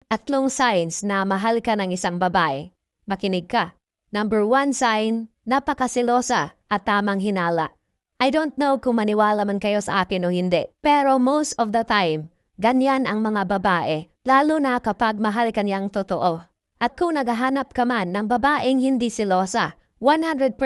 Tatlong signs na mahal ka ng isang babae. Makinig ka. Number 1 sign, napakasilosa at tamang hinala. I don't know kung maniwala man kayo sa akin o hindi, pero most of the time, ganyan ang mga babae, lalo na kapag mahal ka niyang totoo. At kung naghahanap ka man ng babaeng hindi silosa, 100%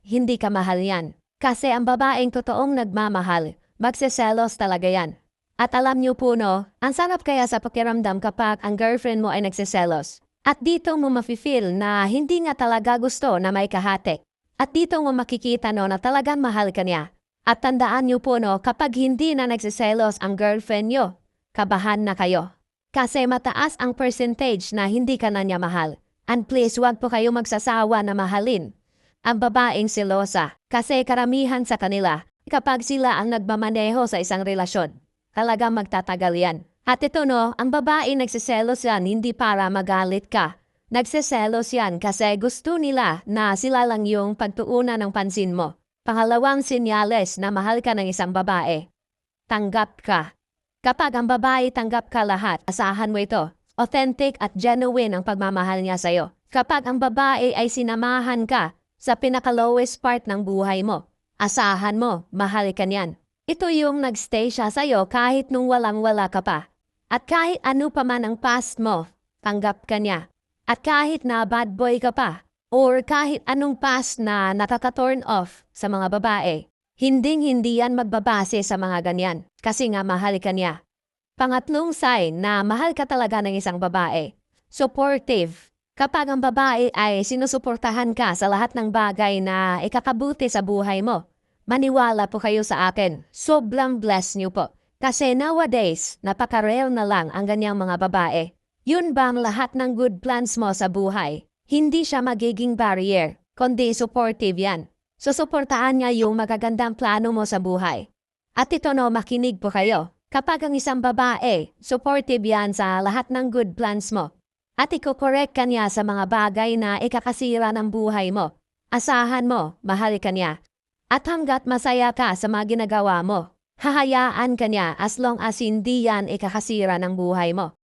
hindi ka mahal yan. Kasi ang babaeng totoong nagmamahal, magseselos talaga yan. At alam niyo po no, ang sarap kaya sa pakiramdam kapag ang girlfriend mo ay nagseselos. At dito mo mafe-feel na hindi nga talaga gusto na may kahati. At dito mo makikita no na talagang mahal ka niya. At tandaan niyo po no, kapag hindi na nagseselos ang girlfriend niyo, kabahan na kayo. Kasi mataas ang percentage na hindi ka na niya mahal. And please wag po kayo magsasawa na mahalin ang babaeng selosa. Kasi karamihan sa kanila, kapag sila ang nagmamaneho sa isang relasyon, talagang magtatagal yan. At ito no, ang babae nagsiselos yan hindi para magalit ka. Nagsiselos yan kasi gusto nila na sila lang yung pagtuunan ng pansin mo. Pangalawang senyales na mahal ka ng isang babae. Tanggap ka. Kapag ang babae tanggap ka lahat, asahan mo ito. Authentic at genuine ang pagmamahal niya sa'yo. Kapag ang babae ay sinamahan ka sa pinaka-lowest part ng buhay mo, asahan mo, mahal ka niyan. Ito yung nagstay siya sa'yo kahit nung walang-wala ka pa. At kahit ano pa man ang past mo, tanggap ka niya. At kahit na bad boy ka pa, or kahit anong past na nakaka-turn off sa mga babae, hinding-hindi yan magbabase sa mga ganyan, kasi nga mahal ka niya. Pangatlong sign na mahal ka talaga ng isang babae, supportive. Kapag ang babae ay sinusuportahan ka sa lahat ng bagay na ikakabuti sa buhay mo, maniwala po kayo sa akin, sobrang bless niyo po. Kasi nowadays, napaka-rare na lang ang ganyang mga babae. Yun bang lahat ng good plans mo sa buhay? Hindi siya magiging barrier, kundi supportive yan. Susuportaan niya yung magagandang plano mo sa buhay. At ito no, makinig po kayo. Kapag ang isang babae, supportive yan sa lahat ng good plans mo. At iko-correct ka niya sa mga bagay na ikakasira ng buhay mo. Asahan mo, mahal ka niya. At hanggat masaya ka sa mga ginagawa mo, hahayaan ka niya as long as hindi yan ikakasira ng buhay mo.